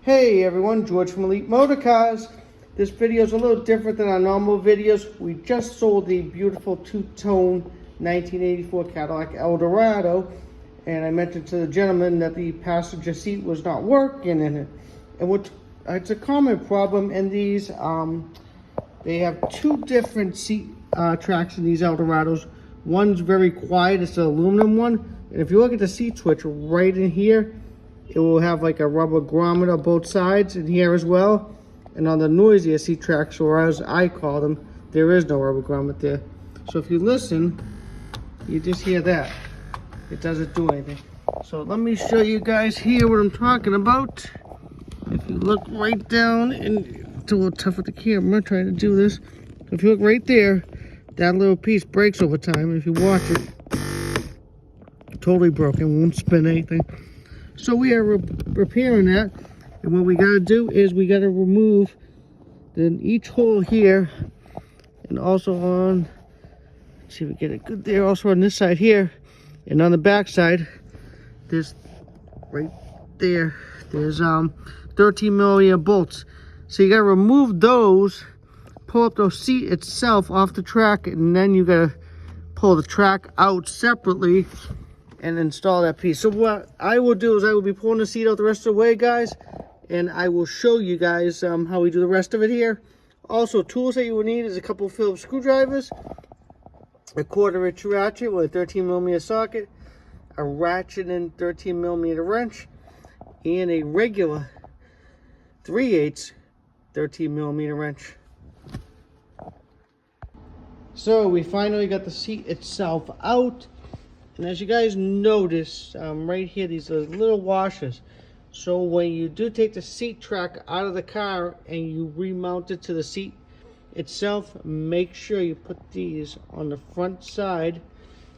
Hey everyone, George from Elite Motorcars. This video is a little different than our normal videos. We just sold the beautiful two-tone 1984 Cadillac Eldorado, and I mentioned to the gentleman that the passenger seat was not working in it. And it's a common problem in these. They have two different seat tracks in these Eldorados. One's very quiet, it's an aluminum one. And if you look at the seat switch right in here, it will have like a rubber grommet on both sides in here as well. And on the noisier seat tracks, or as I call them, there is no rubber grommet there. So if you listen, you just hear that. It doesn't do anything. So let me show you guys here what I'm talking about. If you look right down, and it's a little tough with the camera trying to do this. If you look right there, that little piece breaks over time. And if you watch it, totally broken, won't spin anything. So we are repairing that, and what we got to do is we got to remove each hole here, and also on, let's see if we get it good there, also on this side here, and on the back side, there's right there, there's 13mm bolts. So you got to remove those, pull up the seat itself off the track, and then you got to pull the track out separately and install that piece. So what I will do is I will be pulling the seat out the rest of the way, guys, and I will show you guys how we do the rest of it here. Also, tools that you will need is a couple Phillips screwdrivers, a 1/4" ratchet with a 13mm socket, a ratchet and 13mm wrench, and a regular 3/8 13mm wrench. So we finally got the seat itself out. And as you guys notice, right here, these are little washers. So when you do take the seat track out of the car and you remount it to the seat itself, make sure you put these on the front side,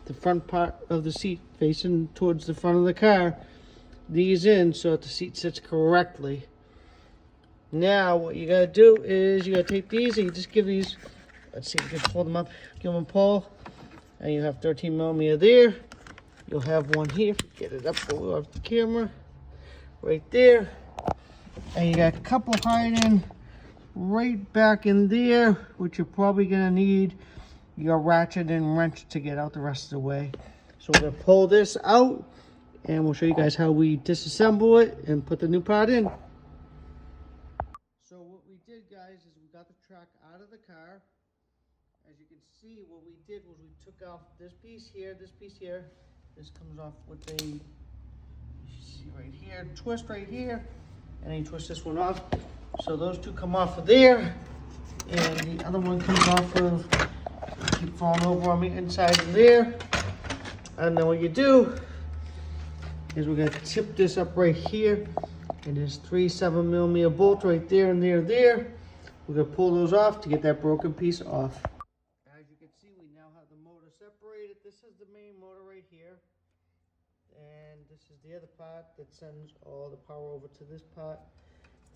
the front part of the seat facing towards the front of the car. These in so that the seat sits correctly. Now what you gotta do is you gotta take these and you just give these, let's see if we can pull them up, give them a pull. And you have 13mm there. You'll have one here, get it up off the camera, right there. And you got a couple hiding right back in there, which you're probably gonna need your ratchet and wrench to get out the rest of the way. So we're gonna pull this out, and we'll show you guys how we disassemble it and put the new part in. So what we did, guys, is we got the track out of the car. As you can see, what we did was we took off this piece here, this piece here. This comes off with a, you see right here, twist right here, and then you twist this one off. So those two come off of there, and the other one comes off of, keep falling over on me, inside of there. And then what you do is we're gonna tip this up right here, and there's 3 7mm bolts right there and there, there. We're gonna pull those off to get that broken piece off. As you can see, we now have the motor separated. This is the main motor right here. And this is the other part that sends all the power over to this part.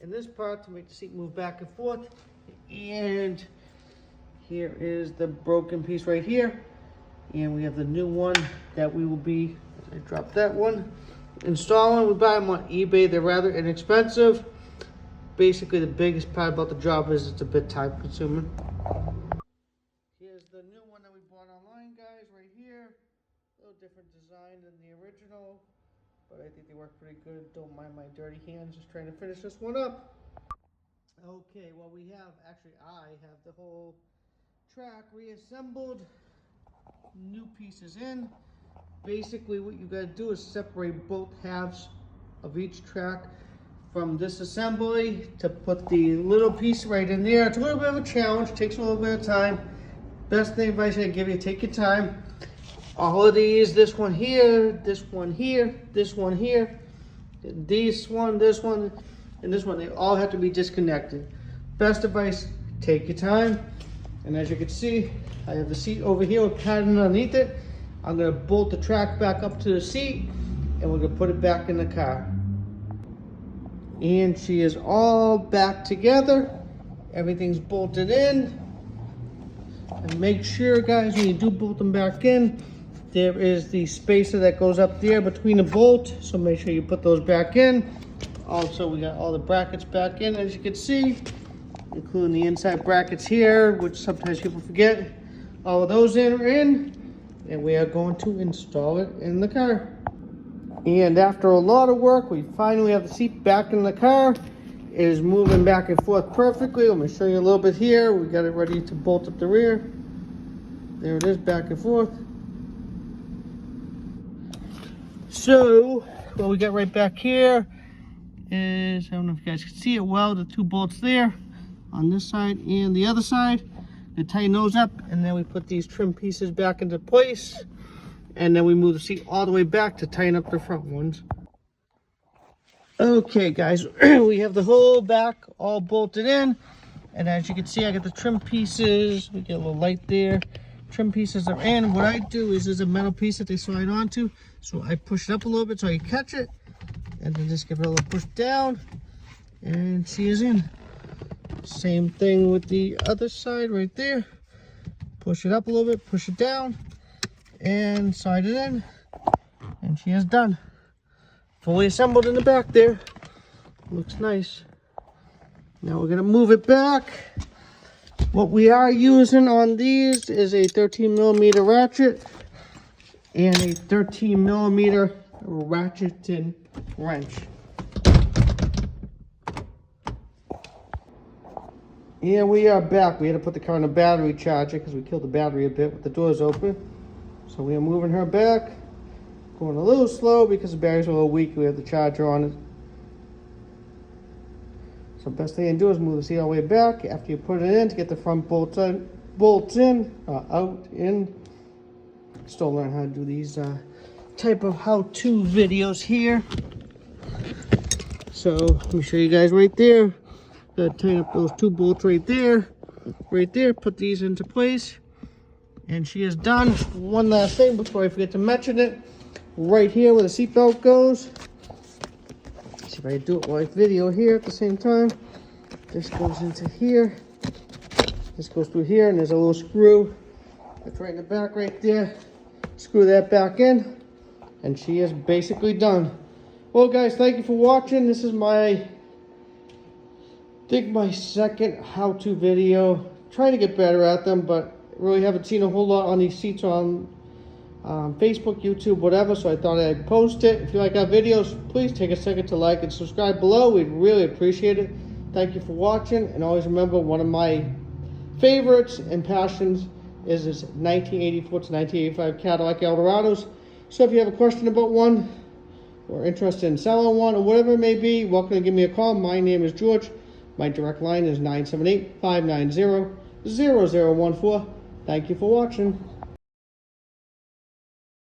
And this part to make the seat move back and forth. And here is the broken piece right here. And we have the new one that we will be, I dropped that one, installing. We buy them on eBay. They're rather inexpensive. Basically, the biggest part about the job is it's a bit time consuming. Here's the new one that we bought online, guys, right here. A little different design than the original, but I think they work pretty good. Don't mind my dirty hands, just trying to finish this one up. Okay, well we have, actually I have the whole track reassembled, new pieces in. Basically what you gotta do is separate both halves of each track from this assembly to put the little piece right in there. It's a little bit of a challenge, takes a little bit of time. Best thing advice I give you, take your time. All of these, this one here, this one here, this one here, this one, and this one, they all have to be disconnected. Best advice, take your time. And as you can see, I have the seat over here with padding underneath it. I'm gonna bolt the track back up to the seat, and we're gonna put it back in the car. And she is all back together. Everything's bolted in. And make sure, guys, when you do bolt them back in, there is the spacer that goes up there between the bolt, so make sure you put those back in. Also, we got all the brackets back in, as you can see, including the inside brackets here, which sometimes people forget. All of those are in, and we are going to install it in the car. And after a lot of work, we finally have the seat back in the car. It is moving back and forth perfectly. Let me show you a little bit here. We got it ready to bolt up the rear. There it is, back and forth. So, what we got right back here is, I don't know if you guys can see it well, the two bolts there on this side and the other side. We tighten those up, and then we put these trim pieces back into place, and then we move the seat all the way back to tighten up the front ones. Okay guys, we have the whole back all bolted in, and as you can see, I got the trim pieces. We get a little light there. Trim pieces are in. What I do is there's a metal piece that they slide onto, so I push it up a little bit so I can catch it, and then just give it a little push down, and she is in. Same thing with the other side right there. Push it up a little bit, push it down, and slide it in, and she is done. Fully assembled in the back there. Looks nice. Now we're gonna move it back. What we are using on these is a 13mm ratchet and a 13mm ratcheting wrench. And we are back. We had to put the car on a battery charger because we killed the battery a bit with the doors open. So we are moving her back. Going a little slow because the battery's a little weak. We have the charger on it. So best thing you can do is move the seat all the way back after you put it in to get the front bolts out, in. Still learn how to do these type of how-to videos here. So let me show you guys right there. Gotta tighten up those two bolts right there. Put these into place. And she is done. One last thing before I forget to mention it. Right here where the seatbelt goes. See if I can do it while I video here at the same time. This goes into here. This goes through here, and there's a little screw that's right in the back right there. Screw that back in, and she is basically done. Well guys, thank you for watching. This is my second how-to video. Trying to get better at them, but really haven't seen a whole lot on these seats on Facebook, YouTube, whatever, so I thought I'd post it. If you like our videos, please take a second to like and subscribe below. We'd really appreciate it. Thank you for watching, and always remember, one of my favorites and passions is this 1984 to 1985 Cadillac Eldorados. So if you have a question about one, or interested in selling one, or whatever it may be, welcome to give me a call. My name is George. My direct line is 978-590-0014. Thank you for watching.